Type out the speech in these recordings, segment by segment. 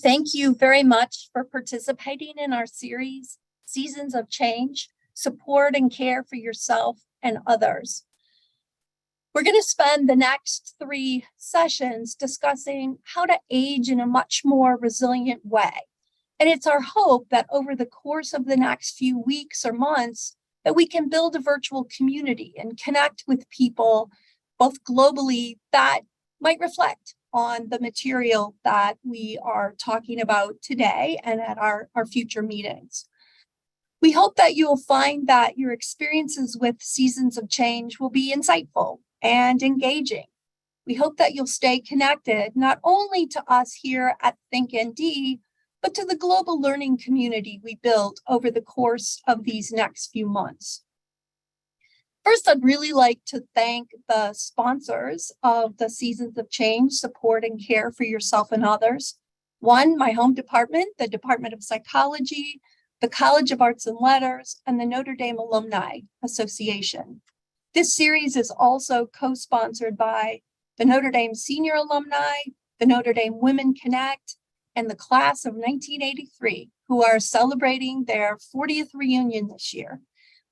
thank you very much for participating in our series, Seasons of Change, Support and Care for Yourself and Others. We're going to spend the next 3 sessions discussing how to age in a much more resilient way. And it's our hope that over the course of the next few weeks or months, that we can build a virtual community and connect with people both globally that might reflect on the material that we are talking about today and at our future meetings. We hope that you will find that your experiences with Seasons of Change will be insightful and engaging. We hope that you'll stay connected not only to us here at ThinkND, but to the global learning community we built over the course of these next few months. First, I'd really like to thank the sponsors of the Seasons of Change, Support and Care for Yourself and Others. One, my home department, the Department of Psychology, the College of Arts and Letters, and the Notre Dame Alumni Association. This series is also co-sponsored by the Notre Dame Senior Alumni, the Notre Dame Women Connect, and the class of 1983, who are celebrating their 40th reunion this year.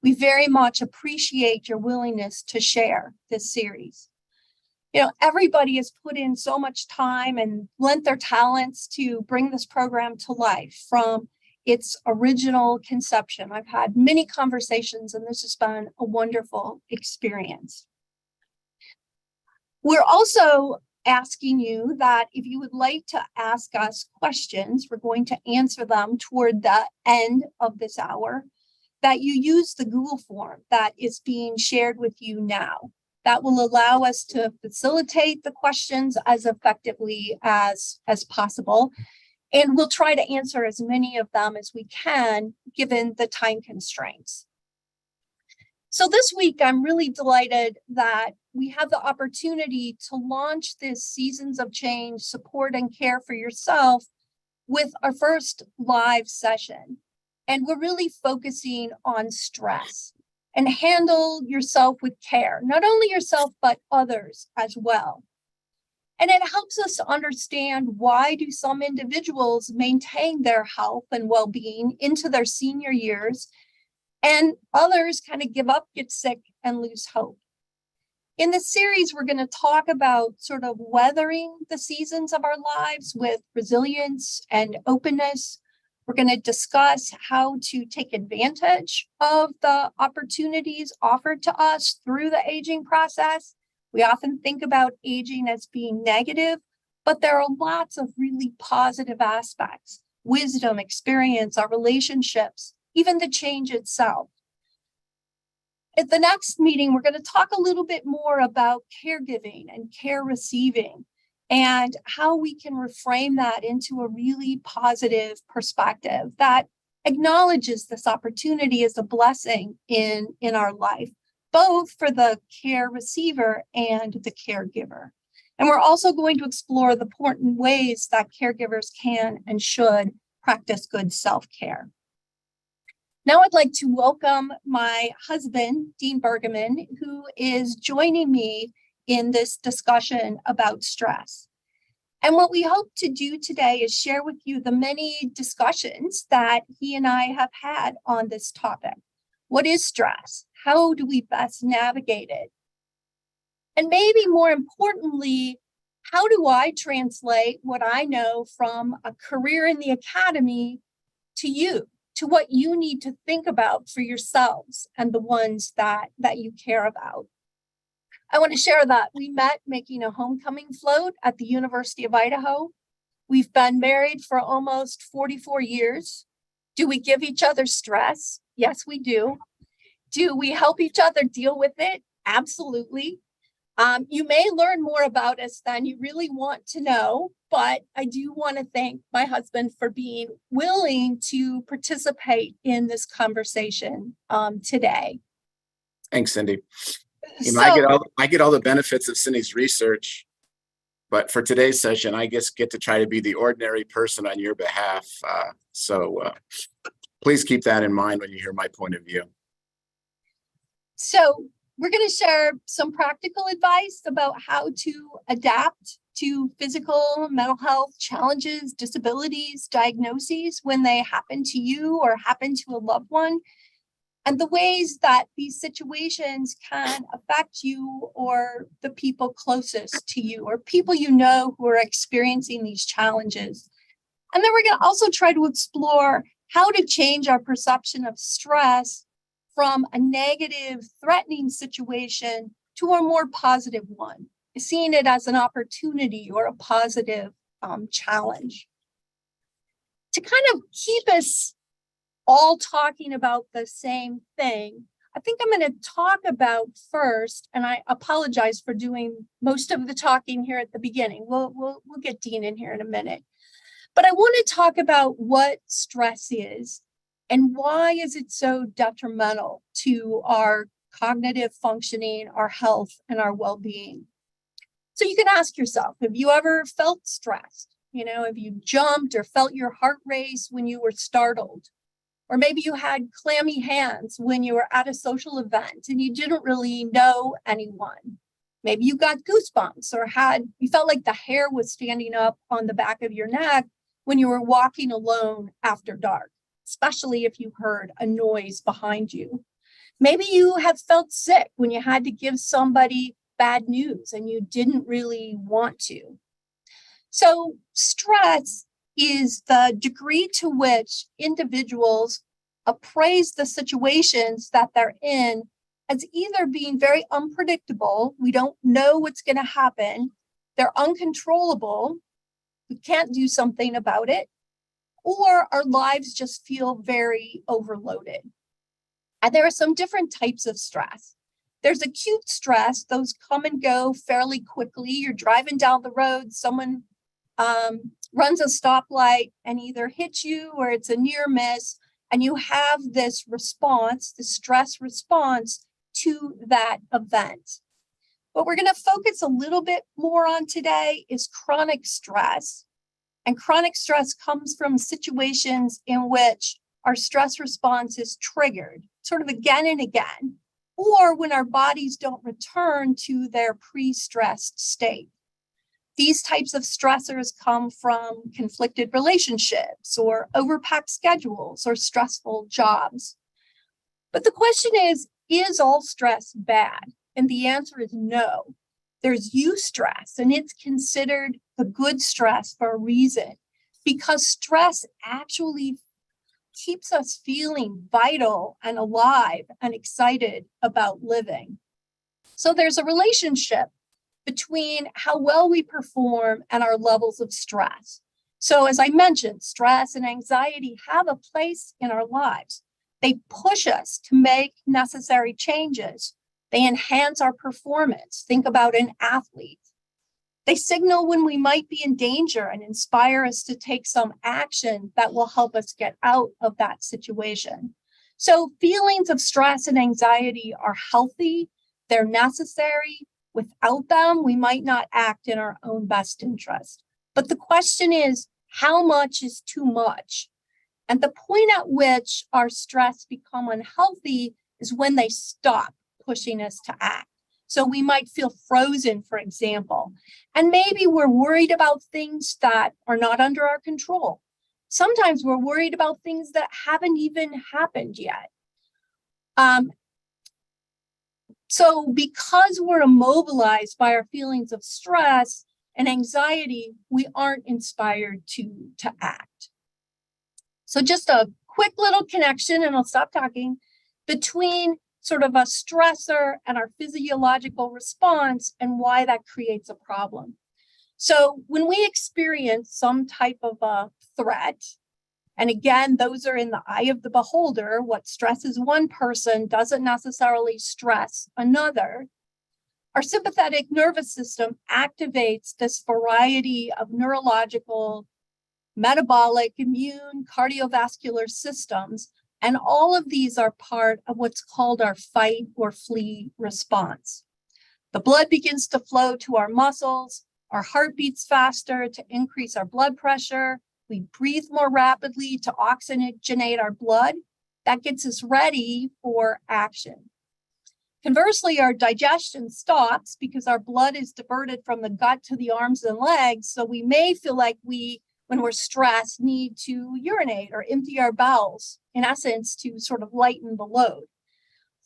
We very much appreciate your willingness to share this series. You know, everybody has put in so much time and lent their talents to bring this program to life from its original conception. I've had many conversations, and this has been a wonderful experience. We're also asking you that if you would like to ask us questions, we're going to answer them toward the end of this hour, that you use the Google form that is being shared with you now. That will allow us to facilitate the questions as effectively as possible. And we'll try to answer as many of them as we can, given the time constraints. So this week, I'm really delighted that we have the opportunity to launch this Seasons of Change, Support and Care for Yourself with our first live session. And we're really focusing on stress and handle yourself with care, not only yourself, but others as well. And it helps us to understand why do some individuals maintain their health and well-being into their senior years, and others kind of give up, get sick, and lose hope. In this series, we're going to talk about sort of weathering the seasons of our lives with resilience and openness. We're going to discuss how to take advantage of the opportunities offered to us through the aging process. We often think about aging as being negative, but there are lots of really positive aspects: wisdom, experience, our relationships, even the change itself. At the next meeting, we're going to talk a little bit more about caregiving and care receiving, and how we can reframe that into a really positive perspective that acknowledges this opportunity as a blessing in our life, both for the care receiver and the caregiver. And we're also going to explore the important ways that caregivers can and should practice good self-care. Now I'd like to welcome my husband, Dean Bergeman, who is joining me in this discussion about stress. And what we hope to do today is share with you the many discussions that he and I have had on this topic. What is stress? How do we best navigate it? And maybe more importantly, how do I translate what I know from a career in the academy to you, to what you need to think about for yourselves and the ones that you care about? I want to share that we met making a homecoming float at the University of Idaho. We've been married for almost 44 years. Do we give each other stress? Yes, we do. Do we help each other deal with it? Absolutely. You may learn more about us than you really want to know, but I do want to thank my husband for being willing to participate in this conversation today. Thanks, Cindy. You know, I get all the benefits of Cindy's research, but for today's session, I just get to try to be the ordinary person on your behalf. So please keep that in mind when you hear my point of view. So we're going to share some practical advice about how to adapt to physical, mental health challenges, disabilities, diagnoses when they happen to you or happen to a loved one, and the ways that these situations can affect you or the people closest to you or people you know who are experiencing these challenges. And then we're going to also try to explore how to change our perception of stress from a negative, threatening situation to a more positive one, seeing it as an opportunity or a positive challenge. To kind of keep us all talking about the same thing, I think I'm going to talk about first, and I apologize for doing most of the talking here at the beginning. We'll get Dean in here in a minute. But I want to talk about what stress is and why is it so detrimental to our cognitive functioning, our health, and our well-being. So you can ask yourself, have you ever felt stressed? Have you jumped or felt your heart race when you were startled? Or maybe you had clammy hands when you were at a social event and you didn't really know anyone. Maybe you got goosebumps or you felt like the hair was standing up on the back of your neck when you were walking alone after dark, especially if you heard a noise behind you. Maybe you have felt sick when you had to give somebody bad news and you didn't really want to. So stress is the degree to which individuals appraise the situations that they're in as either being very unpredictable, we don't know what's going to happen, they're uncontrollable, we can't do something about it, or our lives just feel very overloaded. And there are some different types of stress. There's acute stress, those come and go fairly quickly. You're driving down the road, someone runs a stoplight and either hits you or it's a near miss, and you have this response, the stress response to that event. What we're going to focus a little bit more on today is chronic stress. And chronic stress comes from situations in which our stress response is triggered sort of again and again, or when our bodies don't return to their pre-stressed state. These types of stressors come from conflicted relationships or overpacked schedules or stressful jobs. But the question is all stress bad? And the answer is no. There's eustress, and it's considered the good stress for a reason, because stress actually keeps us feeling vital and alive and excited about living. So there's a relationship between how well we perform and our levels of stress. So as I mentioned, stress and anxiety have a place in our lives. They push us to make necessary changes. They enhance our performance. Think about an athlete. They signal when we might be in danger and inspire us to take some action that will help us get out of that situation. So feelings of stress and anxiety are healthy. They're necessary. Without them, we might not act in our own best interest. But the question is, how much is too much? And the point at which our stress become unhealthy is when they stop pushing us to act. So we might feel frozen, for example, and maybe we're worried about things that are not under our control. Sometimes we're worried about things that haven't even happened yet. So because we're immobilized by our feelings of stress and anxiety, we aren't inspired to act. So just a quick little connection, and I'll stop talking, between sort of a stressor and our physiological response and why that creates a problem. So when we experience some type of a threat, and again, those are in the eye of the beholder, what stresses one person doesn't necessarily stress another. Our sympathetic nervous system activates this variety of neurological, metabolic, immune, cardiovascular systems. And all of these are part of what's called our fight or flee response. The blood begins to flow to our muscles, our heart beats faster to increase our blood pressure, we breathe more rapidly to oxygenate our blood. That gets us ready for action. Conversely, our digestion stops because our blood is diverted from the gut to the arms and legs. So we may feel like when we're stressed, need to urinate or empty our bowels, in essence, to sort of lighten the load.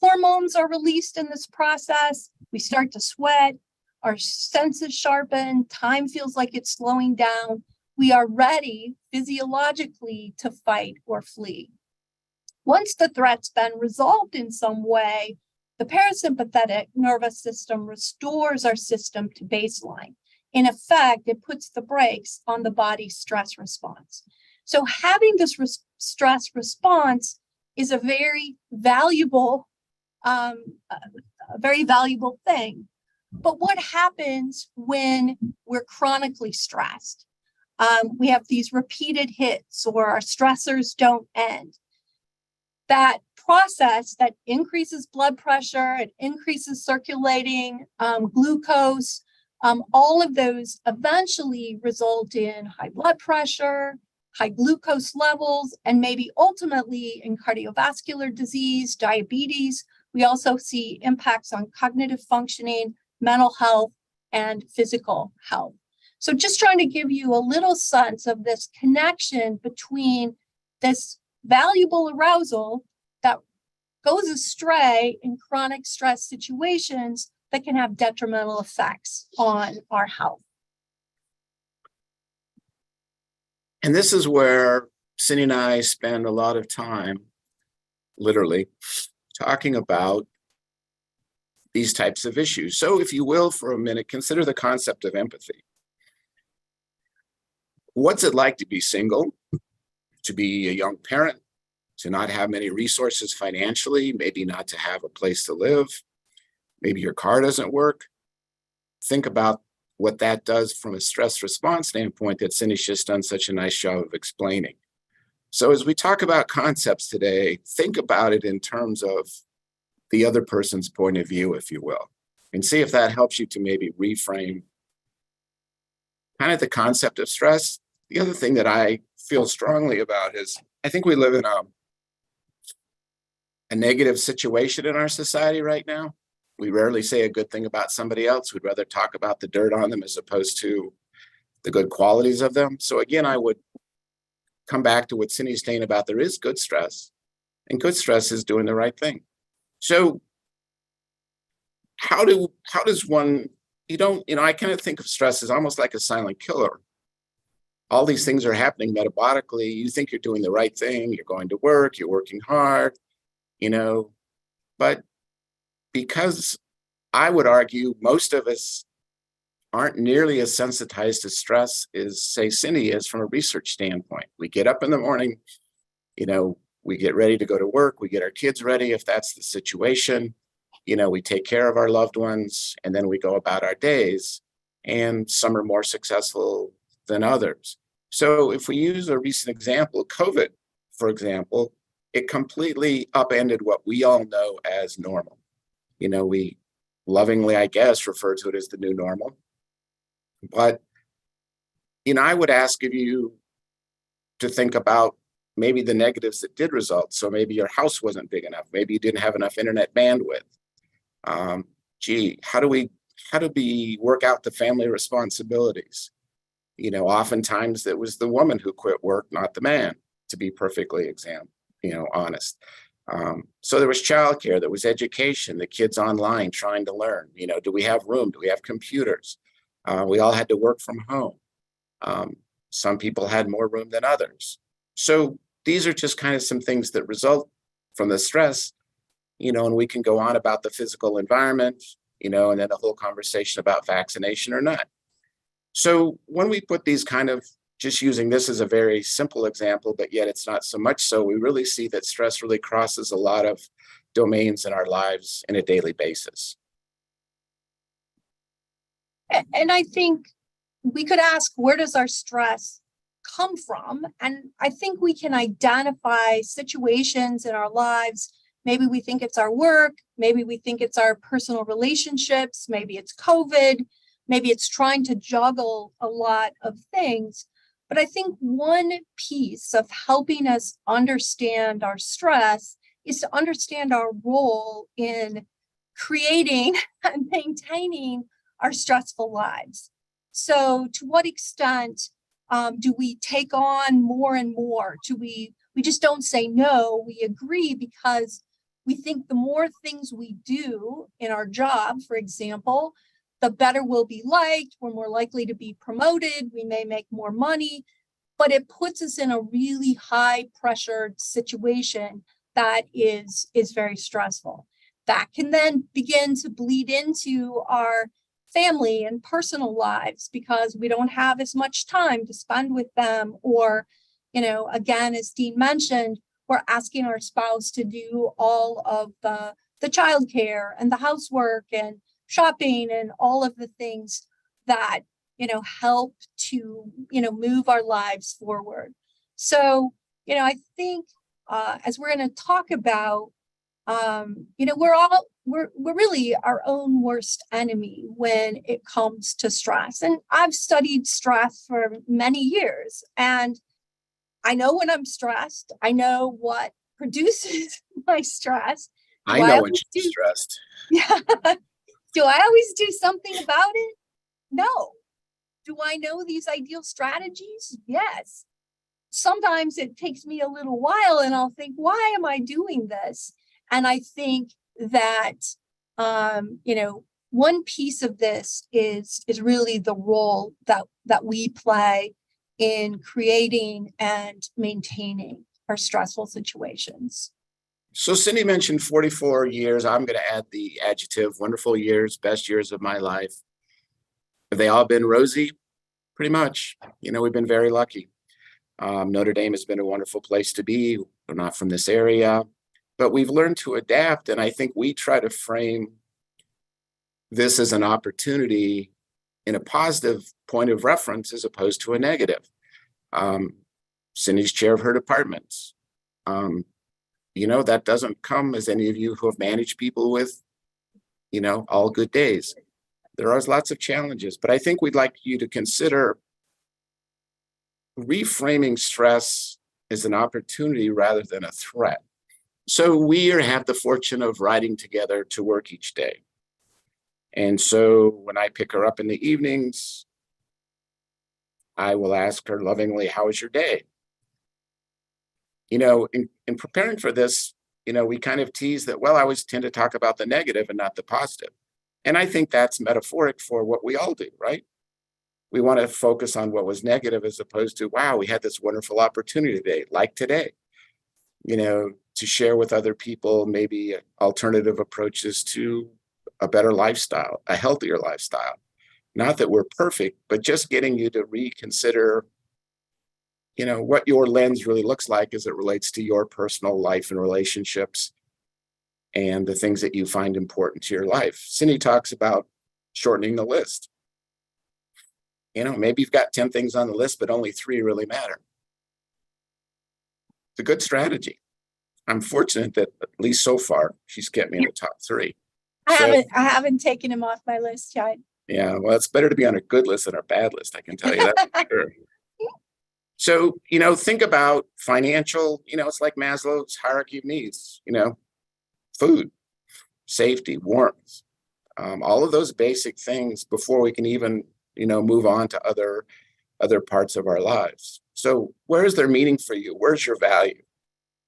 Hormones are released in this process. We start to sweat, our senses sharpen, time feels like it's slowing down. We are ready physiologically to fight or flee. Once the threat's been resolved in some way, the parasympathetic nervous system restores our system to baseline. In effect, it puts the brakes on the body's stress response. So having this stress response is a very valuable thing. But what happens when we're chronically stressed? We have these repeated hits or our stressors don't end. That process that increases blood pressure, it increases circulating glucose, all of those eventually result in high blood pressure, high glucose levels, and maybe ultimately in cardiovascular disease, diabetes. We also see impacts on cognitive functioning, mental health, and physical health. So just trying to give you a little sense of this connection between this valuable arousal that goes astray in chronic stress situations that can have detrimental effects on our health. And this is where Cindy and I spend a lot of time, literally, talking about these types of issues. So if you will, for a minute, consider the concept of empathy. What's it like to be single, to be a young parent, to not have many resources financially, maybe not to have a place to live, maybe your car doesn't work? Think about what that does from a stress response standpoint that Cindy's just done such a nice job of explaining. So as we talk about concepts today, think about it in terms of the other person's point of view, if you will, and see if that helps you to maybe reframe kind of the concept of stress. The other thing that I feel strongly about is I think we live in a negative situation in our society right now. We rarely say a good thing about somebody else. We'd rather talk about the dirt on them as opposed to the good qualities of them. So again, I would come back to what Cindy's saying about there is good stress, and good stress is doing the right thing. So how does one, I kind of think of stress as almost like a silent killer. All these things are happening metabolically. You think you're doing the right thing. You're going to work, you're working hard, but because I would argue most of us aren't nearly as sensitized to stress as, say, Cindy is from a research standpoint. We get up in the morning, we get ready to go to work, we get our kids ready if that's the situation, we take care of our loved ones, and then we go about our days, and some are more successful than others. So if we use a recent example, COVID, for example, it completely upended what we all know as normal. We lovingly, I guess, refer to it as the new normal. But, I would ask of you to think about maybe the negatives that did result. So maybe your house wasn't big enough. Maybe you didn't have enough internet bandwidth. How do we work out the family responsibilities? Oftentimes it was the woman who quit work, not the man, to be perfectly honest. So there was childcare, there was education, the kids online trying to learn. Do we have room? Do we have computers? We all had to work from home. Some people had more room than others. So these are just kind of some things that result from the stress, and we can go on about the physical environment, and then the whole conversation about vaccination or not. So when we put these kind of, just using this as a very simple example, but yet it's not so much so, we really see that stress really crosses a lot of domains in our lives on a daily basis. And I think we could ask, where does our stress come from? And I think we can identify situations in our lives. Maybe we think it's our work. Maybe we think it's our personal relationships. Maybe it's COVID. Maybe it's trying to juggle a lot of things. But I think one piece of helping us understand our stress is to understand our role in creating and maintaining our stressful lives. So to what extent do we take on more and more? We just don't say no, we agree because we think the more things we do in our job, for example, the better we'll be liked, we're more likely to be promoted, we may make more money, but it puts us in a really high pressured situation that is very stressful. That can then begin to bleed into our family and personal lives because we don't have as much time to spend with them. Or, again, as Dean mentioned, we're asking our spouse to do all of the childcare and the housework and shopping and all of the things that, help to, move our lives forward. So, I think as we're going to talk about, we're really our own worst enemy when it comes to stress. And I've studied stress for many years, and I know when I'm stressed. I know what produces my stress. I know when she's stressed. Yeah. Do I always do something about it? No. Do I know these ideal strategies? Yes. Sometimes it takes me a little while and I'll think, why am I doing this? And I think that, one piece of this is really the role that we play in creating and maintaining our stressful situations. So Cindy mentioned 44 years. I'm going to add the adjective, wonderful years, best years of my life. Have they all been rosy? Pretty much. We've been very lucky. Notre Dame has been a wonderful place to be. We're not from this area, but we've learned to adapt. And I think we try to frame this as an opportunity in a positive point of reference as opposed to a negative. Cindy's chair of her departments. That doesn't come as any of you who have managed people with, all good days. There are lots of challenges, but I think we'd like you to consider reframing stress as an opportunity rather than a threat. So we have the fortune of riding together to work each day. And so when I pick her up in the evenings, I will ask her lovingly, how was your day? In preparing for this, we kind of tease that, well, I always tend to talk about the negative and not the positive. And I think that's metaphoric for what we all do, right? We want to focus on what was negative as opposed to, wow, we had this wonderful opportunity today, like today, to share with other people maybe alternative approaches to a better lifestyle, a healthier lifestyle. Not that we're perfect, but just getting you to reconsider, what your lens really looks like as it relates to your personal life and relationships and the things that you find important to your life. Cindy talks about shortening the list. Maybe you've got 10 things on the list, but only 3 really matter. It's a good strategy. I'm fortunate that at least so far, she's kept me in the top 3. I haven't taken him off my list yet. Yeah, well, it's better to be on a good list than a bad list, I can tell you that for sure. So, think about financial, it's like Maslow's hierarchy of needs, food, safety, warmth, all of those basic things before we can even, move on to other parts of our lives. So where is there meaning for you? Where's your value?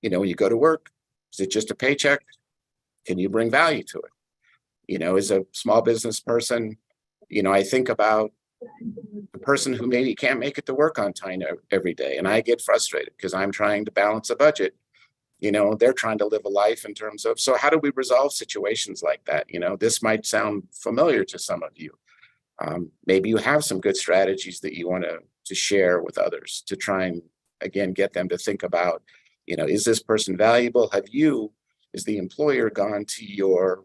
When you go to work, is it just a paycheck? Can you bring value to it? As a small business person, I think about the person who maybe can't make it to work on time every day. And I get frustrated because I'm trying to balance a budget. They're trying to live a life in terms of, so how do we resolve situations like that? This might sound familiar to some of you. Maybe you have some good strategies that you want to share with others to try and, again, get them to think about, is this person valuable? Have you, as the employer, gone to your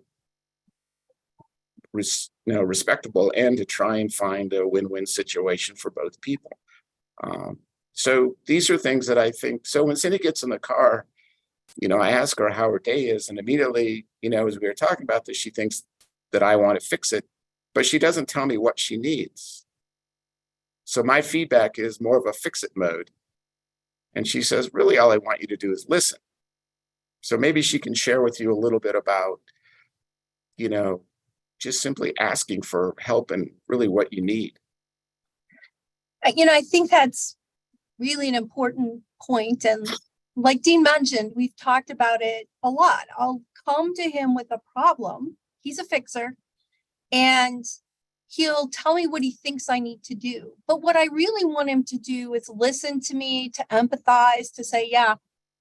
respectable end to try and find a win-win situation for both people? So these are things that I think, so when Cindy gets in the car, I ask her how her day is, and immediately, as we were talking about this, she thinks that I want to fix it, but she doesn't tell me what she needs. So my feedback is more of a fix-it mode. And she says, really, all I want you to do is listen. So maybe she can share with you a little bit about, just simply asking for help and really what you need. I think that's really an important point. And like Dean mentioned, we've talked about it a lot. I'll come to him with a problem. He's a fixer, and he'll tell me what he thinks I need to do. But what I really want him to do is listen to me, to empathize, to say, yeah,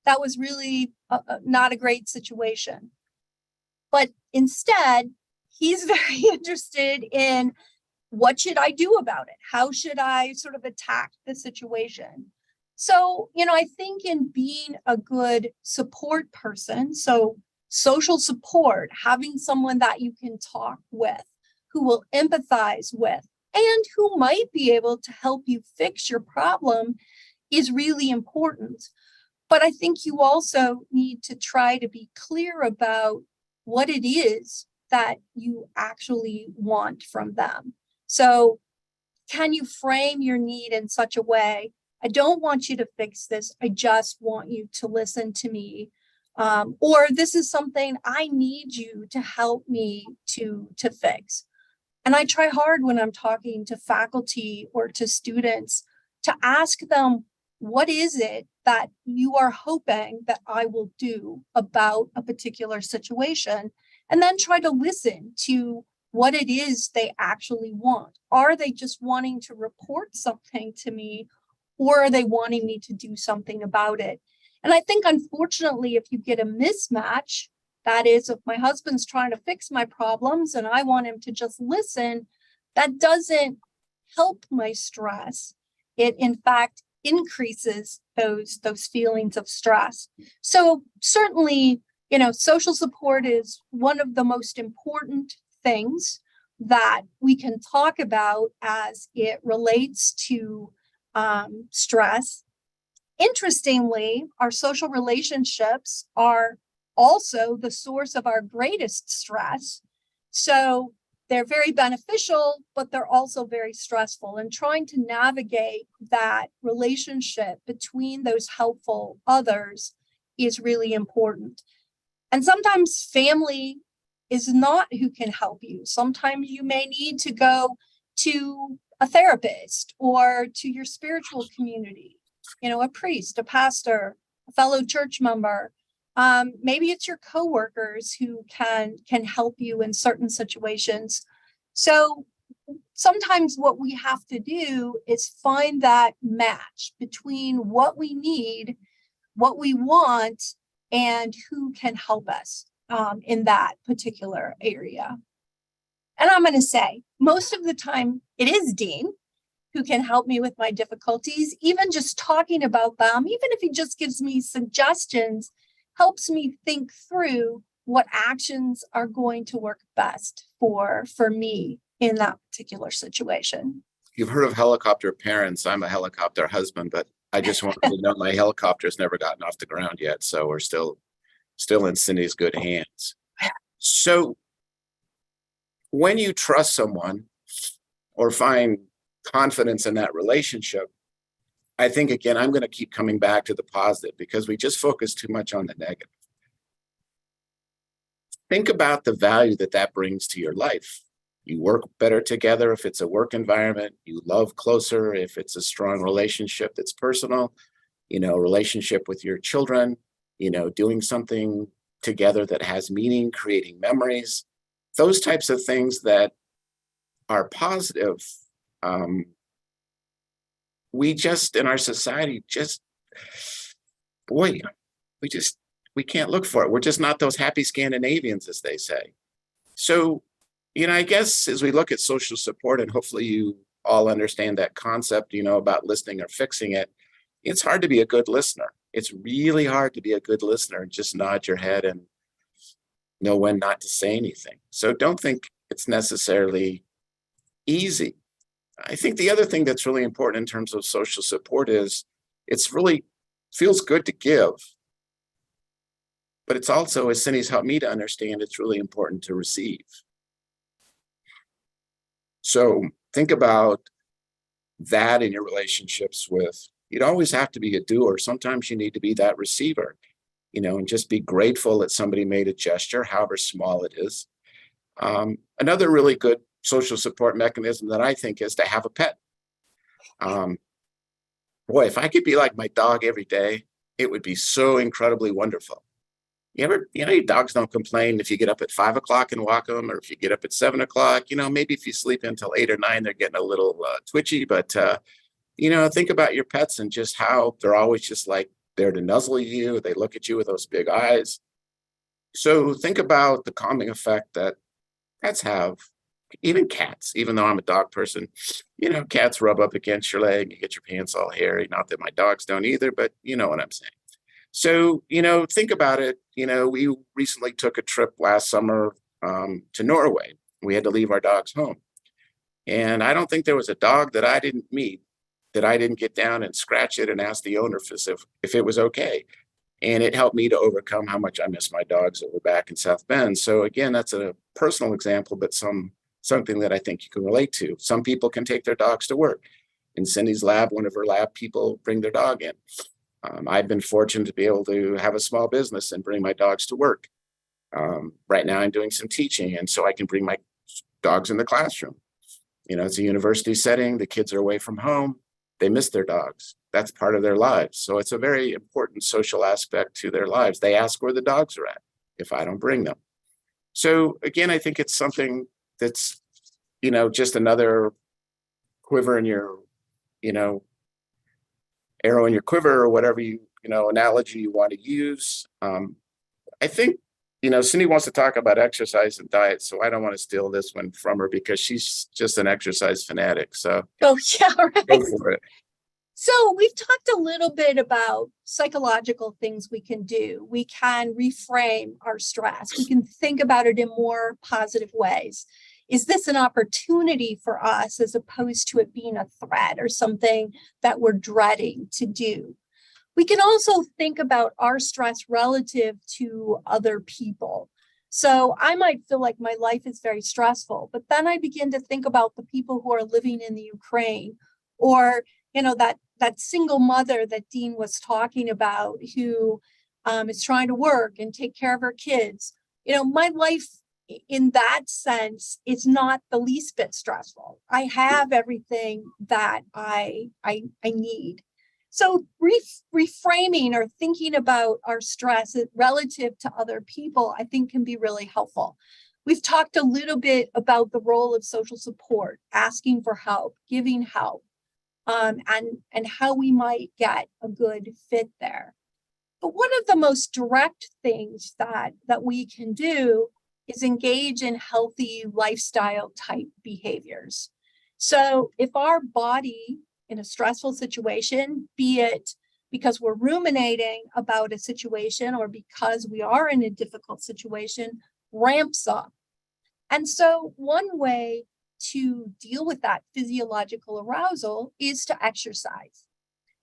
that was really not a great situation. But instead, he's very interested in, what should I do about it? How should I sort of attack the situation? So, I think in being a good support person, so social support, having someone that you can talk with, who will empathize with, and who might be able to help you fix your problem is really important. But I think you also need to try to be clear about what it is that you actually want from them. So can you frame your need in such a way? I don't want you to fix this. I just want you to listen to me. Or this is something I need you to help me to fix. And I try hard when I'm talking to faculty or to students to ask them, what is it that you are hoping that I will do about a particular situation? And then try to listen to what it is they actually want. Are they just wanting to report something to me, or are they wanting me to do something about it? And I think, unfortunately, if you get a mismatch, that is, if my husband's trying to fix my problems and I want him to just listen, that doesn't help my stress. It, in fact, increases those feelings of stress. So certainly, social support is one of the most important things that we can talk about as it relates to stress. Interestingly, our social relationships are also the source of our greatest stress. So they're very beneficial, but they're also very stressful. And trying to navigate that relationship between those helpful others is really important. And sometimes family is not who can help you. Sometimes you may need to go to a therapist or to your spiritual community, a priest, a pastor, a fellow church member. Maybe it's your coworkers who can help you in certain situations. So sometimes what we have to do is find that match between what we need, what we want, and who can help us in that particular area. And I'm going to say, most of the time, it is Dean who can help me with my difficulties. Even just talking about them, even if he just gives me suggestions, helps me think through what actions are going to work best for me in that particular situation. You've heard of helicopter parents. I'm a helicopter husband, but I just want to know my helicopter's never gotten off the ground yet. So we're still in Cindy's good hands. So when you trust someone or find confidence in that relationship, I think, again, I'm going to keep coming back to the positive because we just focus too much on the negative. Think about the value that brings to your life. You work better together if it's a work environment. You love closer if it's a strong relationship that's personal, relationship with your children, doing something together that has meaning, creating memories, those types of things that are positive. We just, in our society, we can't look for it. We're just not those happy Scandinavians, as they say. So, I guess as we look at social support, and hopefully you all understand that concept, about listening or fixing it, it's hard to be a good listener. It's really hard to be a good listener and just nod your head and know when not to say anything. So don't think it's necessarily easy. I think the other thing that's really important in terms of social support is it's really feels good to give, but it's also, as Cindy's helped me to understand, it's really important to receive. So think about that in your relationships with, you don't always have to be a doer. Sometimes you need to be that receiver, and just be grateful that somebody made a gesture, however small it is. Another really good social support mechanism that I think is to have a pet. Boy, if I could be like my dog every day, it would be so incredibly wonderful. Your dogs don't complain if you get up at 5 o'clock and walk them, or if you get up at 7 o'clock. Maybe if you sleep until 8 or 9, they're getting a little twitchy. But think about your pets and just how they're always just like there to nuzzle you. They look at you with those big eyes. So think about the calming effect that pets have. Even cats, even though I'm a dog person, cats rub up against your leg, you get your pants all hairy. Not that my dogs don't either, but you know what I'm saying. So, think about it. We recently took a trip last summer to Norway. We had to leave our dogs home. And I don't think there was a dog that I didn't meet that I didn't get down and scratch it and ask the owner if it was okay. And it helped me to overcome how much I miss my dogs over back in South Bend. So again, that's a personal example, but something that I think you can relate to. Some people can take their dogs to work. In Cindy's lab, one of her lab people bring their dog in. I've been fortunate to be able to have a small business and bring my dogs to work. Right now I'm doing some teaching, and so I can bring my dogs in the classroom. It's a university setting. The kids are away from home. They miss their dogs. That's part of their lives. So it's a very important social aspect to their lives. They ask where the dogs are at if I don't bring them. So again, I think it's something that's, just another quiver in your, arrow in your quiver, or whatever analogy you want to use. I think, Cindy wants to talk about exercise and diet, so I don't want to steal this one from her because she's just an exercise fanatic. So yeah, right. Go for it. So we've talked a little bit about psychological things we can do. We can reframe our stress. We can think about it in more positive ways. Is this an opportunity for us as opposed to it being a threat or something that we're dreading to do? We can also think about our stress relative to other people. So I might feel like my life is very stressful, but then I begin to think about the people who are living in the Ukraine, or that single mother that Dean was talking about, who is trying to work and take care of her kids. My life in that sense is not the least bit stressful. I have everything that I need. So reframing or thinking about our stress relative to other people, I think, can be really helpful. We've talked a little bit about the role of social support, asking for help, giving help, and how we might get a good fit there. But one of the most direct things that we can do is engage in healthy lifestyle type behaviors. So if our body in a stressful situation, be it because we're ruminating about a situation or because we are in a difficult situation, ramps up. And so one way to deal with that physiological arousal is to exercise.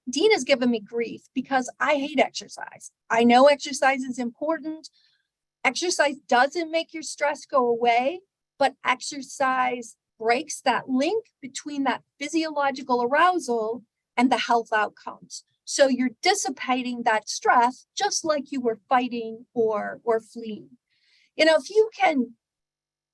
Dean has given me grief because I hate exercise. I know exercise is important. Exercise doesn't make your stress go away, but exercise breaks that link between that physiological arousal and the health outcomes. So you're dissipating that stress just like you were fighting or fleeing. If you can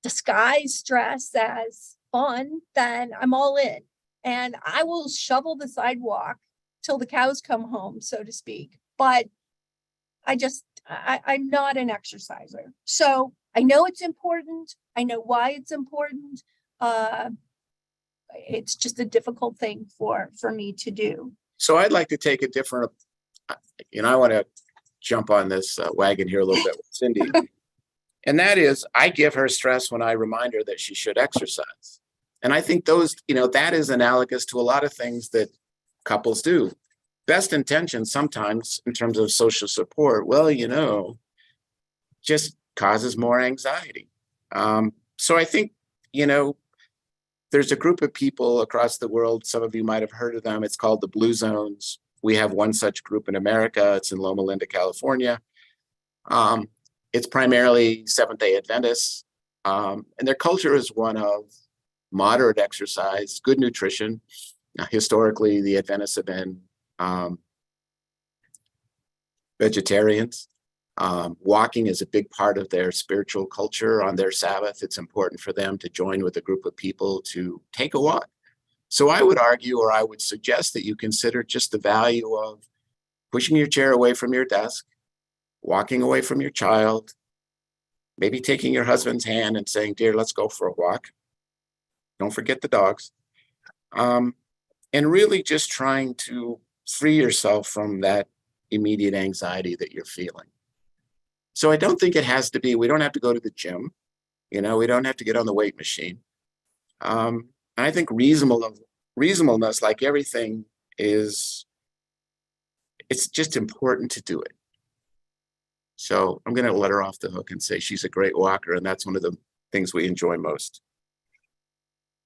disguise stress as fun, then I'm all in. And I will shovel the sidewalk till the cows come home, so to speak. But I'm not an exerciser. So I know it's important. I know why it's important. It's just a difficult thing for me to do. So I'd like to take a different, I want to jump on this wagon here a little bit with Cindy. And that is, I give her stress when I remind her that she should exercise. And I think that is analogous to a lot of things that couples do. Best intentions sometimes in terms of social support, just causes more anxiety. So I think, there's a group of people across the world. Some of you might have heard of them. It's called the Blue Zones. We have one such group in America. It's in Loma Linda, California. It's primarily Seventh-day Adventists. And their culture is one of moderate exercise, good nutrition. Historically, the Adventists have been vegetarians. Walking is a big part of their spiritual culture. On their Sabbath, it's important for them to join with a group of people to take a walk. So I would argue, or I would suggest, that you consider just the value of pushing your chair away from your desk, walking away from your child, maybe taking your husband's hand and saying, "Dear, let's go for a walk. Don't forget the dogs." And really just trying to free yourself from that immediate anxiety that you're feeling. So I don't think it has to be, we don't have to go to the gym. We don't have to get on the weight machine. And I think reasonableness, like everything, it's just important to do it. So I'm going to let her off the hook and say she's a great walker, and that's one of the things we enjoy most.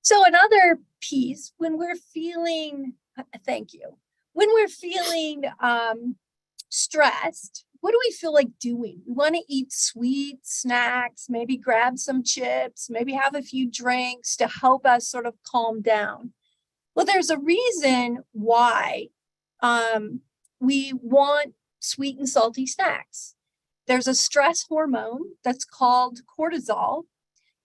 So another piece, when we're feeling, thank you, when we're feeling stressed, what do we feel like doing? We want to eat sweet snacks, maybe grab some chips, maybe have a few drinks to help us sort of calm down. Well, there's a reason why we want sweet and salty snacks. There's a stress hormone that's called cortisol,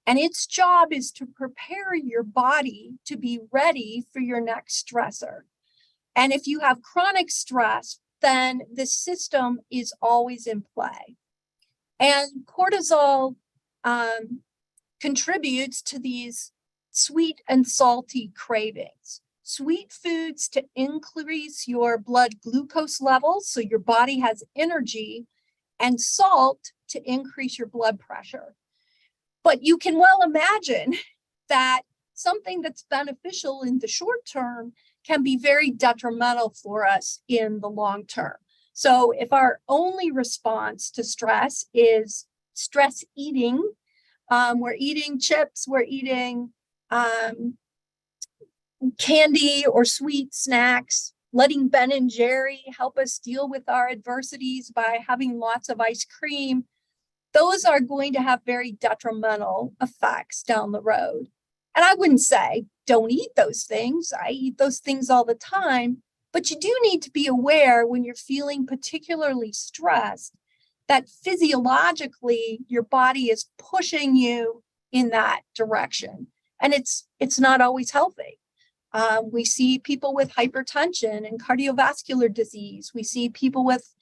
and its job is to prepare your body to be ready for your next stressor. And if you have chronic stress, then the system is always in play. And cortisol contributes to these sweet and salty cravings. Sweet foods to increase your blood glucose levels so your body has energy, and salt to increase your blood pressure. But you can well imagine that something that's beneficial in the short term can be very detrimental for us in the long term. So if our only response to stress is stress eating, we're eating chips, we're eating candy or sweet snacks, letting Ben and Jerry help us deal with our adversities by having lots of ice cream, those are going to have very detrimental effects down the road. And I wouldn't say don't eat those things. I eat those things all the time. But you do need to be aware when you're feeling particularly stressed that physiologically your body is pushing you in that direction. And it's not always healthy. We see people with hypertension and cardiovascular disease. We see people with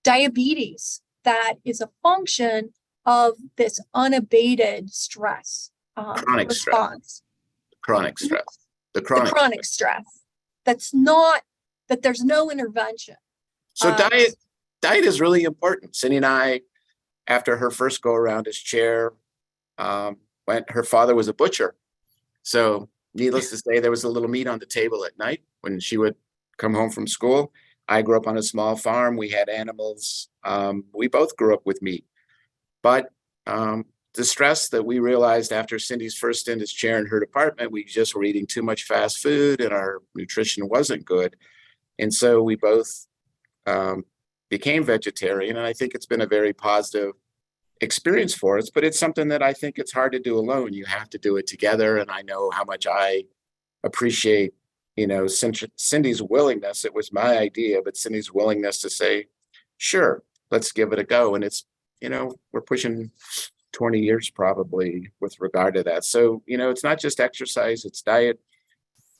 diabetes. That is a function of this unabated stress Chronic response. Chronic stress. The chronic stress. That's not, that there's no intervention. So diet is really important. Cindy and I, after her first go around as chair, her father was a butcher. So needless to say, there was a little meat on the table at night when she would come home from school. I grew up on a small farm. We had animals. We both grew up with meat. But the stress that we realized after Cindy's first stint as chair in her department, we just were eating too much fast food and our nutrition wasn't good. And so we both became vegetarian. And I think it's been a very positive experience for us, but it's something that I think it's hard to do alone. You have to do it together. And I know how much I appreciate, Cindy's willingness. It was my idea, but Cindy's willingness to say, sure, let's give it a go. And it's, we're pushing 20 years probably with regard to that. So, it's not just exercise, it's diet.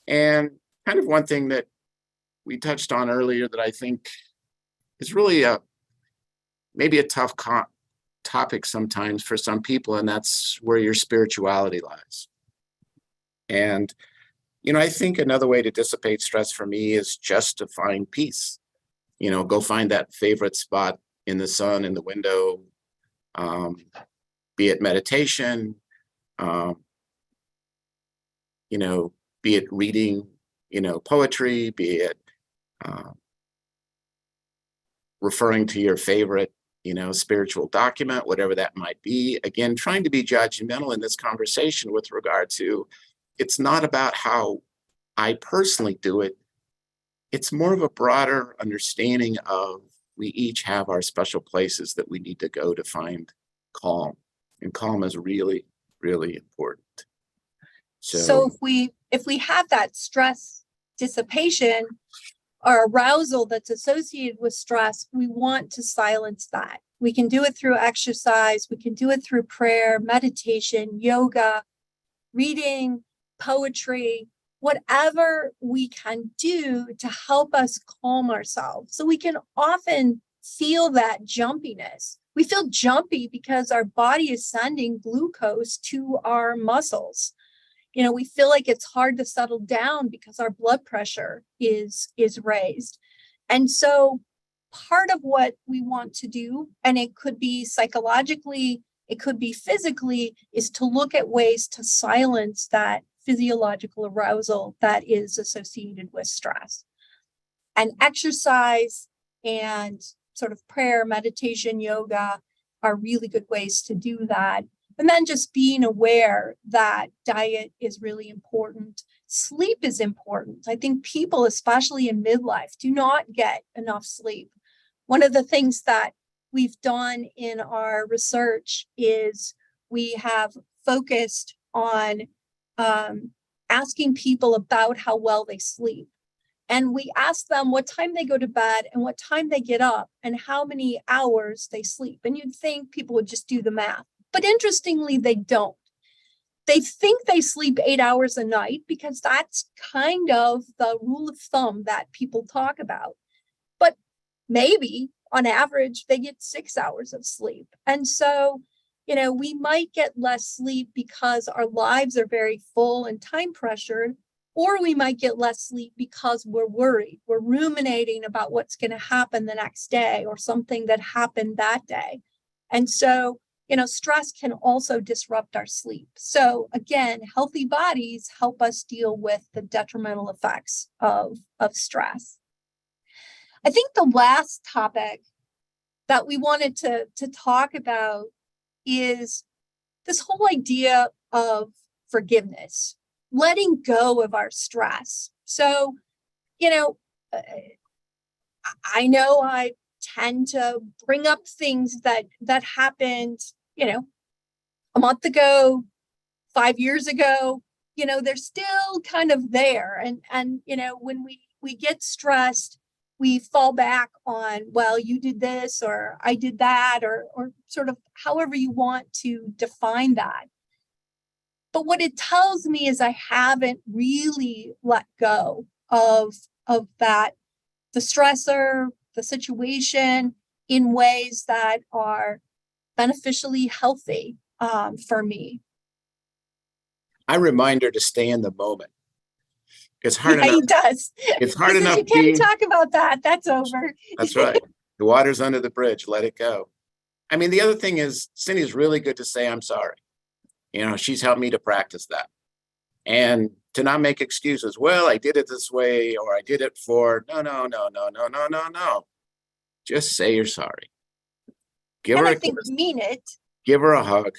And kind of one thing that we touched on earlier that I think is really maybe a tough topic sometimes for some people, and that's where your spirituality lies. And, I think another way to dissipate stress for me is just to find peace. Go find that favorite spot in the sun, in the window, be it meditation, be it reading, poetry, be it referring to your favorite, spiritual document, whatever that might be. Again, trying to be judgmental in this conversation with regard to, it's not about how I personally do it. It's more of a broader understanding of we each have our special places that we need to go to find calm. And calm is really, really important. So if we have that stress dissipation, our arousal that's associated with stress, we want to silence that. We can do it through exercise. We can do it through prayer, meditation, yoga, reading, poetry, whatever we can do to help us calm ourselves. So we can often feel that jumpiness. We feel jumpy because our body is sending glucose to our muscles. We feel like it's hard to settle down because our blood pressure is raised. And so part of what we want to do, and it could be psychologically, it could be physically, is to look at ways to silence that physiological arousal that is associated with stress. And exercise and sort of prayer, meditation, yoga are really good ways to do that. And then just being aware that diet is really important. Sleep is important. I think people, especially in midlife, do not get enough sleep. One of the things that we've done in our research is we have focused on asking people about how well they sleep. And we ask them what time they go to bed and what time they get up and how many hours they sleep. And you'd think people would just do the math. But interestingly, they don't. They think they sleep 8 hours a night because that's kind of the rule of thumb that people talk about. But maybe on average, they get 6 hours of sleep. And so, we might get less sleep because our lives are very full and time pressured, or we might get less sleep because we're worried. We're ruminating about what's going to happen the next day or something that happened that day. And so, stress can also disrupt our sleep. So again, healthy bodies help us deal with the detrimental effects of stress. I think the last topic that we wanted to talk about is this whole idea of forgiveness, letting go of our stress. So, I know I tend to bring up things that happened, a month ago, 5 years ago. They're still kind of there. And when we get stressed, we fall back on, well, you did this or I did that, or sort of however you want to define that. But what it tells me is I haven't really let go of that, the stressor, the situation, in ways that are beneficially healthy for me. I remind her to stay in the moment. It's hard enough. He does. It's hard enough. You can't talk about that. That's over. That's right. The water's under the bridge. Let it go. I mean, the other thing is, Cindy's really good to say, I'm sorry. She's helped me to practice that. And to not make excuses. Well, I did it this way, or I did it for, no. Just say you're sorry. Mean it. Give her a hug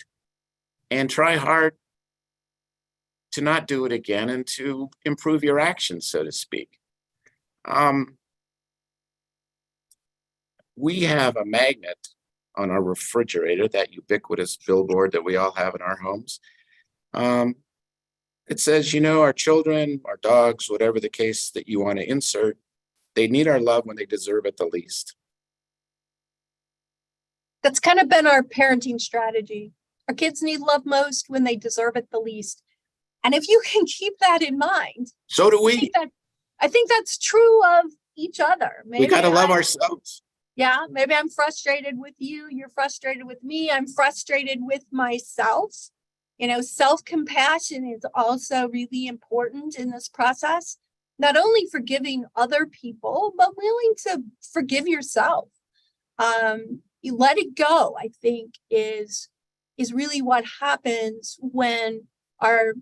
and try hard to not do it again and to improve your actions, so to speak. We have a magnet on our refrigerator, that ubiquitous billboard that we all have in our homes. It says, our children, our dogs, whatever the case that you want to insert, they need our love when they deserve it the least. That's kind of been our parenting strategy. Our kids need love most when they deserve it the least. And if you can keep that in mind. So do we. I think that's true of each other. We got to love ourselves. Yeah, maybe I'm frustrated with you. You're frustrated with me. I'm frustrated with myself. Self-compassion is also really important in this process. Not only forgiving other people, but willing to forgive yourself. You let it go, I think, is really what happens when our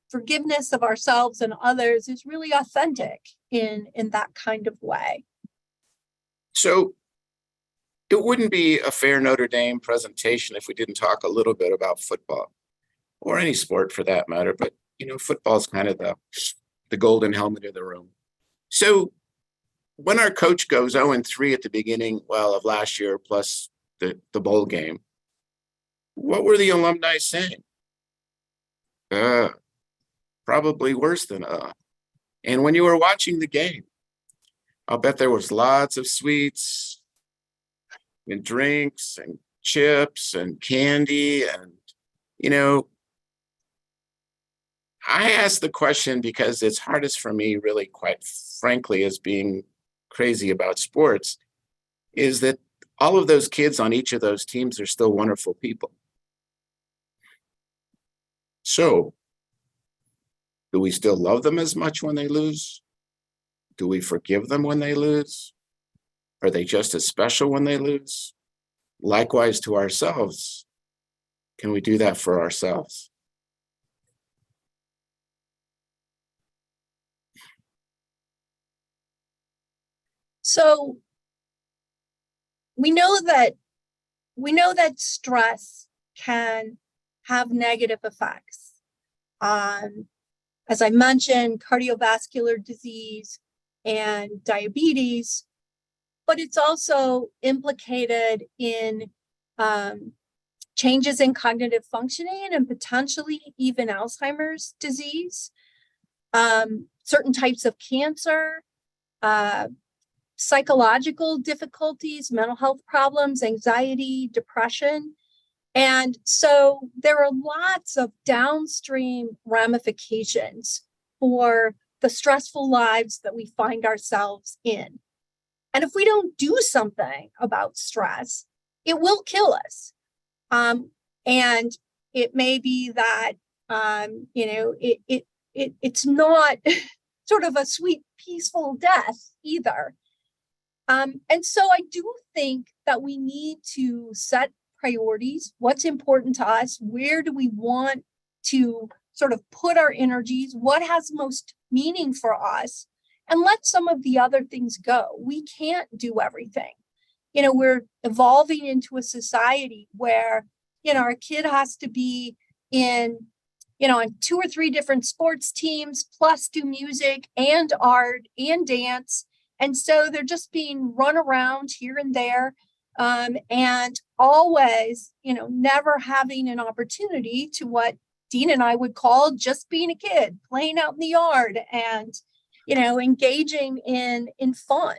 forgiveness of ourselves and others is really authentic in that kind of way. So it wouldn't be a fair Notre Dame presentation if we didn't talk a little bit about football, or any sport for that matter. But, football is kind of the golden helmet of the room. So when our coach goes 0-3 at the beginning, of last year, plus the bowl game, what were the alumni saying? Probably worse than. And when you were watching the game, I'll bet there was lots of sweets and drinks and chips and candy. And, you know, I ask the question because it's hardest for me, really, quite frankly, as being crazy about sports, is that all of those kids on each of those teams are still wonderful people. So, do we still love them as much when they lose? Do we forgive them when they lose? Are they just as special when they lose? Likewise to ourselves, can we do that for ourselves? So we know that stress can have negative effects on, as I mentioned, cardiovascular disease and diabetes, but it's also implicated in changes in cognitive functioning and potentially even Alzheimer's disease, certain types of cancer, psychological difficulties, mental health problems, anxiety, depression. And so there are lots of downstream ramifications for the stressful lives that we find ourselves in. And if we don't do something about stress, it will kill us. And it may be that, it's not sort of a sweet, peaceful death either. And so I do think that we need to set priorities. What's important to us? Where do we want to sort of put our energies? What has most meaning for us? And let some of the other things go. We can't do everything. We're evolving into a society where, our kid has to be in, on 2 or 3 different sports teams, plus do music and art and dance. And so they're just being run around here and there, and always, never having an opportunity to what Dean and I would call just being a kid, playing out in the yard and, engaging in fun.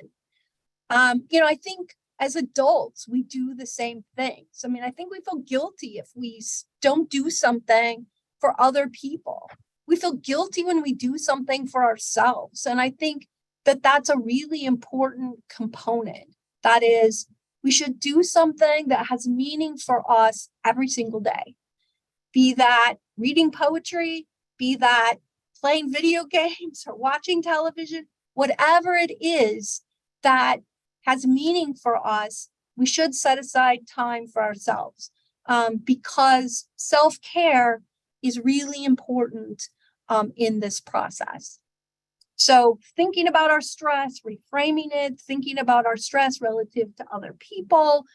I think as adults, we do the same things. I mean, I think we feel guilty if we don't do something for other people. We feel guilty when we do something for ourselves. And I think that that's a really important component. That is, we should do something that has meaning for us every single day. Be that reading poetry, be that playing video games or watching television, whatever it is that has meaning for us, we should set aside time for ourselves, because self-care is really important in this process. So thinking about our stress, reframing it, thinking about our stress relative to other people,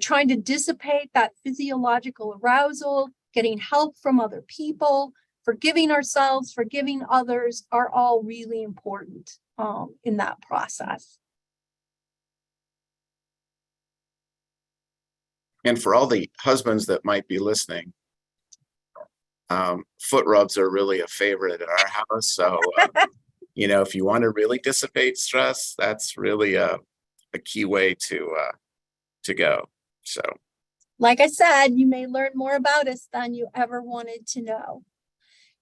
trying to dissipate that physiological arousal, getting help from other people, forgiving ourselves, forgiving others are all really important in that process. And for all the husbands that might be listening, foot rubs are really a favorite at our house. So, if you want to really dissipate stress, that's really a key way to go. So, like I said, you may learn more about us than you ever wanted to know.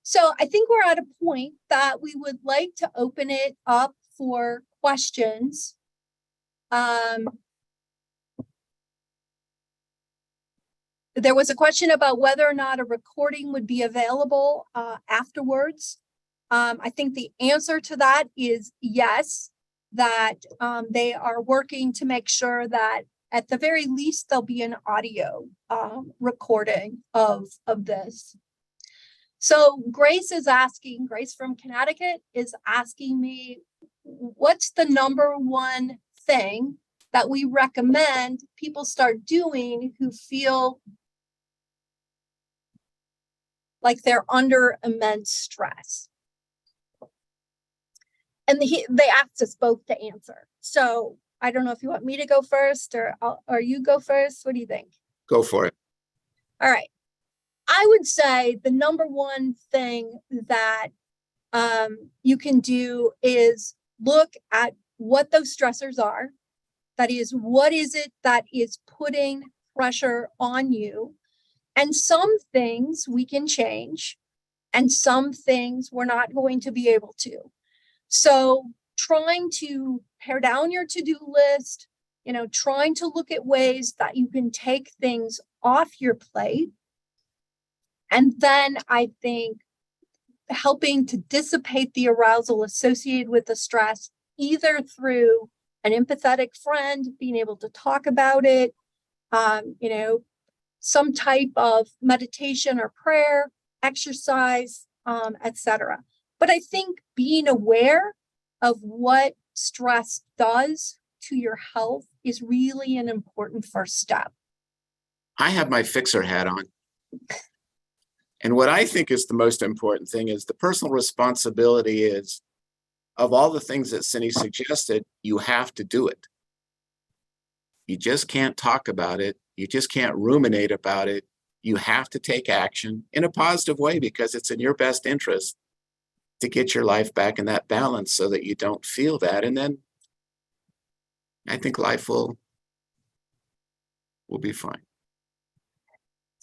So I think we're at a point that we would like to open it up for questions. There was a question about whether or not a recording would be available afterwards. I think the answer to that is yes, that they are working to make sure that at the very least there'll be an audio recording of this. So Grace from Connecticut is asking me, what's the number one thing that we recommend people start doing who feel like they're under immense stress? And they asked us both to answer. So I don't know if you want me to go first or you go first. What do you think? Go for it. All right. I would say the number one thing that you can do is look at what those stressors are. That is, what is it that is putting pressure on you? And some things we can change, and some things we're not going to be able to. So trying to pare down your to-do list, trying to look at ways that you can take things off your plate. And then I think helping to dissipate the arousal associated with the stress, either through an empathetic friend, being able to talk about it, some type of meditation or prayer, exercise, etc. But I think being aware of what stress does to your health is really an important first step. I have my fixer hat on. And what I think is the most important thing is the personal responsibility is, of all the things that Cindy suggested, you have to do it. You just can't talk about it. You just can't ruminate about it. You have to take action in a positive way, because it's in your best interest to get your life back in that balance so that you don't feel that. And then I think life will be fine.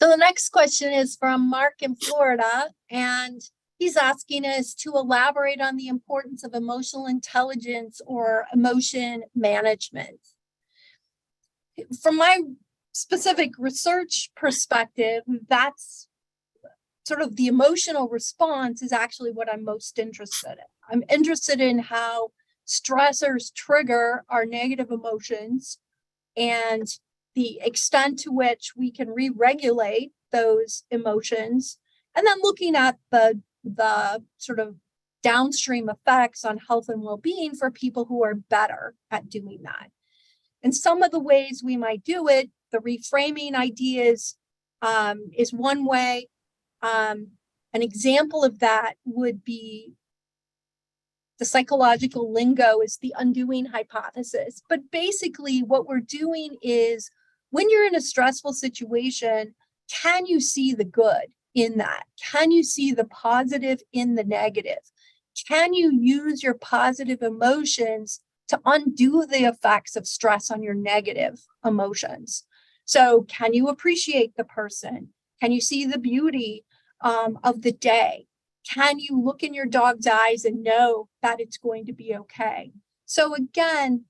So the next question is from Mark in Florida, and he's asking us to elaborate on the importance of emotional intelligence or emotion management. From my specific research perspective, that's sort of the emotional response is actually what I'm most interested in. I'm interested in how stressors trigger our negative emotions and the extent to which we can re-regulate those emotions, and then looking at the sort of downstream effects on health and well-being for people who are better at doing that. And some of the ways we might do it, the reframing ideas is one way. An example of that would be the psychological lingo is the undoing hypothesis. But basically what we're doing is, when you're in a stressful situation, can you see the good in that? Can you see the positive in the negative? Can you use your positive emotions to undo the effects of stress on your negative emotions? So can you appreciate the person? Can you see the beauty of the day? Can you look in your dog's eyes and know that it's going to be okay? So again,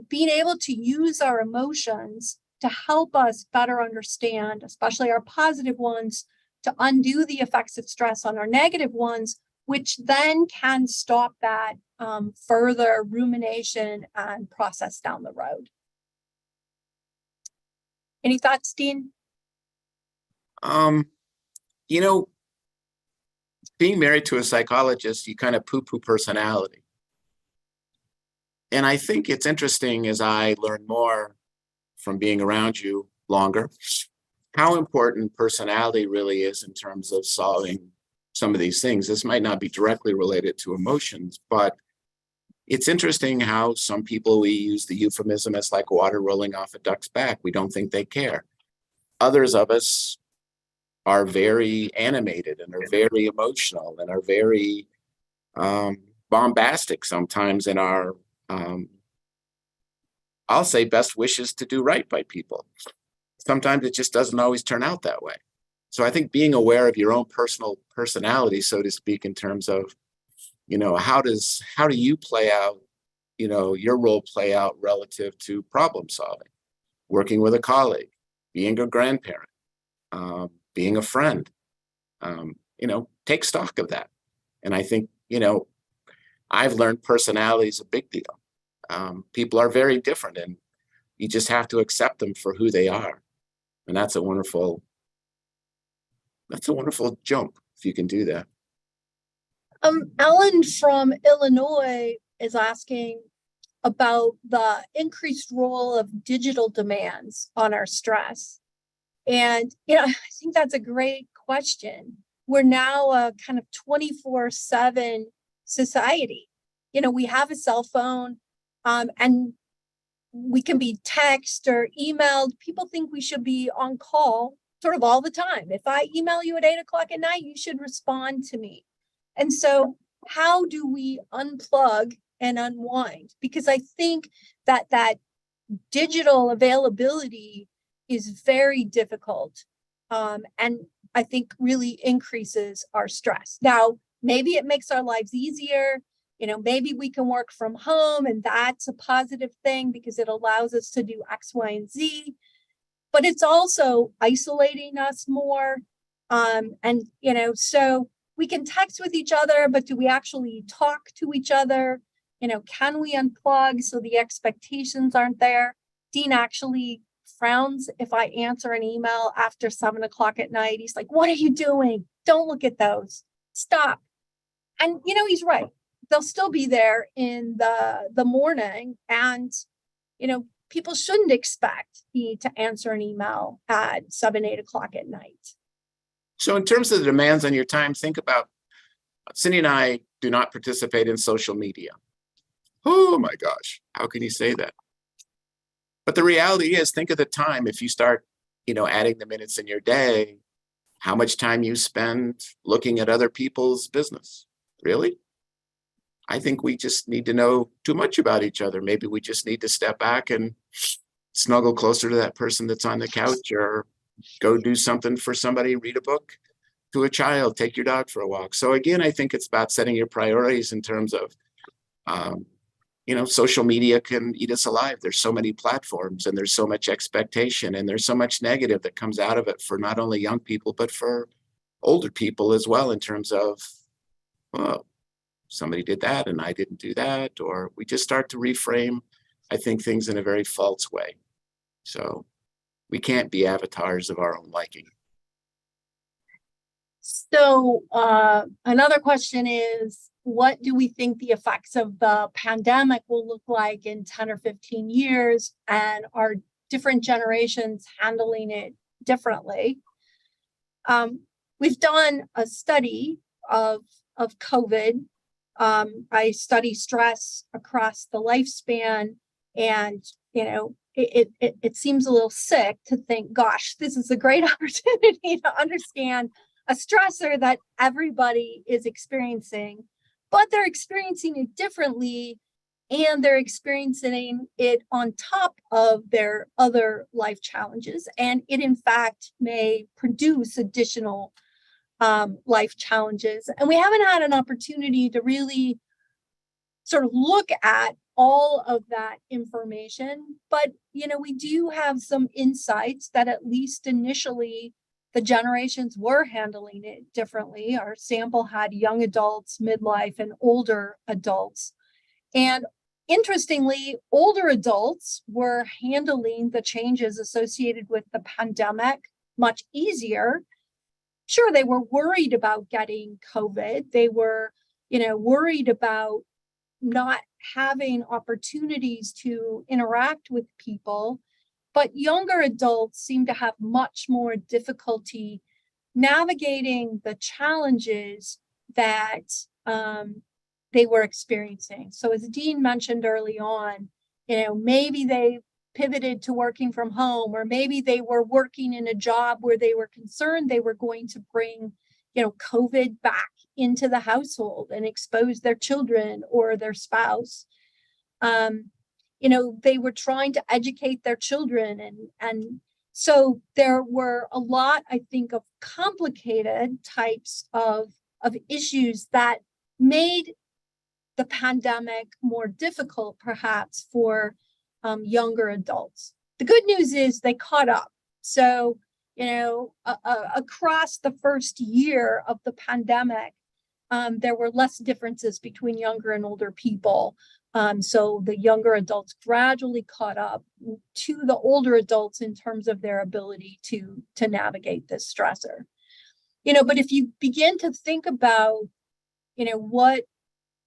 being able to use our emotions to help us better understand, especially our positive ones, to undo the effects of stress on our negative ones, which then can stop that further rumination and process down the road. Any thoughts, Dean? Being married to a psychologist, you kind of poo-poo personality. And I think it's interesting, as I learn more from being around you longer, how important personality really is in terms of solving some of these things. This might not be directly related to emotions, but it's interesting how some people, we use the euphemism as like water rolling off a duck's back. We don't think they care. Others of us are very animated and are very emotional and are very bombastic sometimes in our, I'll say, best wishes to do right by people. Sometimes it just doesn't always turn out that way. So I think being aware of your own personal personality, so to speak, in terms of, how do you play out, your role play out relative to problem solving, working with a colleague, being a grandparent, being a friend, take stock of that. And I think, I've learned personality is a big deal. People are very different, and you just have to accept them for who they are. And that's a wonderful jump if you can do that. Ellen from Illinois is asking about the increased role of digital demands on our stress. And, I think that's a great question. We're now a kind of 24/7 society. We have a cell phone, and we can be text or emailed. People think we should be on call sort of all the time. If I email you at 8 o'clock at night, you should respond to me. And so how do we unplug and unwind? Because I think that digital availability is very difficult. And I think really increases our stress. Now, maybe it makes our lives easier. Maybe we can work from home and that's a positive thing because it allows us to do X, Y, and Z. But it's also isolating us more. So we can text with each other, but do we actually talk to each other? Can we unplug so the expectations aren't there? Dean actually frowns if I answer an email after 7:00 at night. He's like, what are you doing? Don't look at those. Stop. And, he's right. They'll still be there in the morning. And, people shouldn't expect me to answer an email at 7-8 o'clock at night. So in terms of the demands on your time, think about, Cindy and I do not participate in social media. Oh my gosh, how can you say that? But the reality is, think of the time if you start, adding the minutes in your day, how much time you spend looking at other people's business. Really? I think we just need to know too much about each other. Maybe we just need to step back and snuggle closer to that person that's on the couch, or go do something for somebody, read a book to a child, take your dog for a walk. So again, I think it's about setting your priorities in terms of, social media can eat us alive. There's so many platforms and there's so much expectation and there's so much negative that comes out of it for not only young people, but for older people as well, in terms of, well, somebody did that and I didn't do that, or we just start to reframe, I think, things in a very false way. So we can't be avatars of our own liking. So another question is, what do we think the effects of the pandemic will look like in 10 or 15 years? And are different generations handling it differently? We've done a study of COVID. I study stress across the lifespan, and it seems a little sick to think, gosh, this is a great opportunity to understand a stressor that everybody is experiencing, but they're experiencing it differently, and they're experiencing it on top of their other life challenges. And it, in fact, may produce additional life challenges. And we haven't had an opportunity to really sort of look at all of that information. But, we do have some insights that at least initially the generations were handling it differently. Our sample had young adults, midlife, and older adults. And interestingly, older adults were handling the changes associated with the pandemic much easier. Sure, they were worried about getting COVID. They were, worried about not having opportunities to interact with people. But younger adults seem to have much more difficulty navigating the challenges that they were experiencing. So as Dean mentioned early on, maybe they pivoted to working from home, or maybe they were working in a job where they were concerned they were going to bring, COVID back into the household and expose their children or their spouse. They were trying to educate their children. And so there were a lot, I think, of complicated types of issues that made the pandemic more difficult, perhaps, for younger adults. The good news is they caught up. So, across the first year of the pandemic, there were less differences between younger and older people. So the younger adults gradually caught up to the older adults in terms of their ability to navigate this stressor. But if you begin to think about,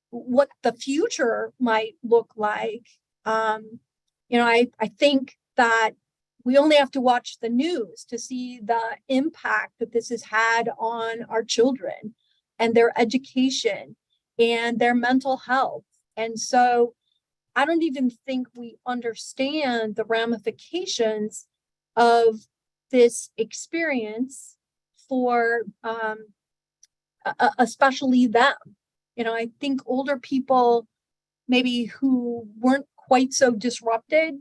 what the future might look like, I think that we only have to watch the news to see the impact that this has had on our children and their education and their mental health. And so I don't even think we understand the ramifications of this experience for especially them. I think older people maybe who weren't quite so disrupted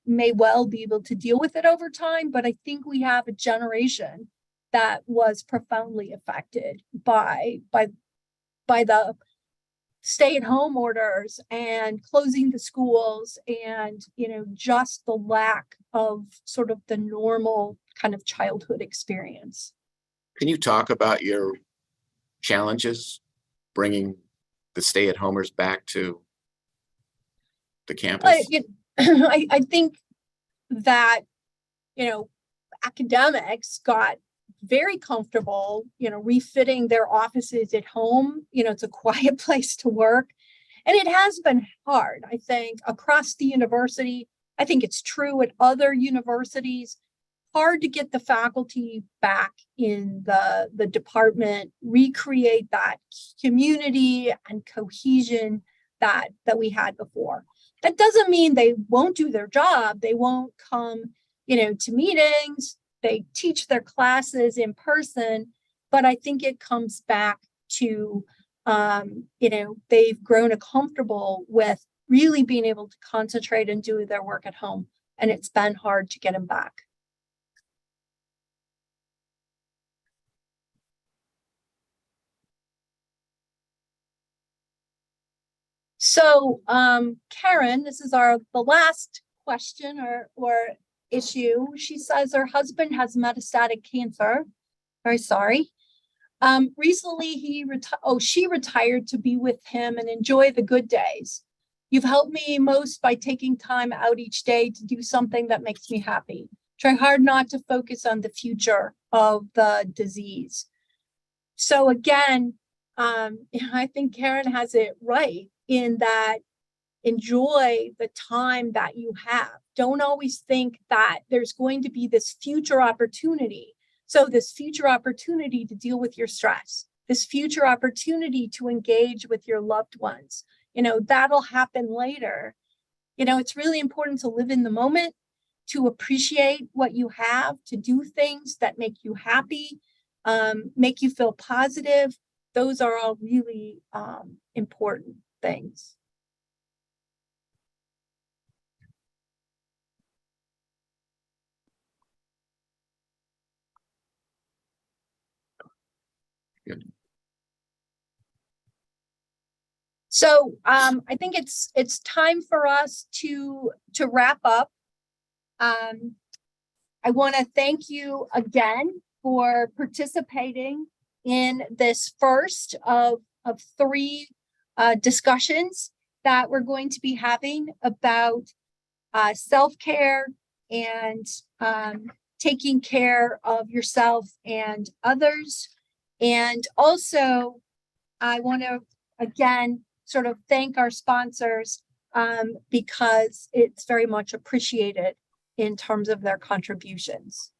may well be able to deal with it over time. But I think we have a generation that was profoundly affected by the stay-at-home orders and closing the schools and, just the lack of sort of the normal kind of childhood experience. Can you talk about your challenges bringing the stay-at-homers back to the campus? I think that, academics got very comfortable, refitting their offices at home. It's a quiet place to work. And it has been hard, I think, across the university. I think it's true at other universities. Hard to get the faculty back in the department, recreate that community and cohesion that we had before. That doesn't mean they won't do their job. They won't come, to meetings. They teach their classes in person, but I think it comes back to, they've grown comfortable with really being able to concentrate and do their work at home. And it's been hard to get them back. So, Karen, this is the last question or issue. She says her husband has metastatic cancer. Very sorry. Recently, she retired to be with him and enjoy the good days. You've helped me most by taking time out each day to do something that makes me happy. Try hard not to focus on the future of the disease. So again, I think Karen has it right in that enjoy the time that you have. Don't always think that there's going to be this future opportunity. So this future opportunity to deal with your stress, this future opportunity to engage with your loved ones, that'll happen later. It's really important to live in the moment, to appreciate what you have, to do things that make you happy, make you feel positive. Those are all really important things. Good. So I think it's time for us to wrap up. I want to thank you again for participating in this first of 3 discussions that we're going to be having about self-care and taking care of yourself and others. And also, I want to, again, sort of thank our sponsors because it's very much appreciated in terms of their contributions.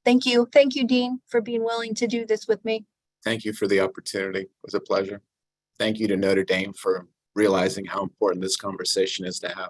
Thank you. Thank you, Dean, for being willing to do this with me. Thank you for the opportunity. It was a pleasure. Thank you to Notre Dame for realizing how important this conversation is to have.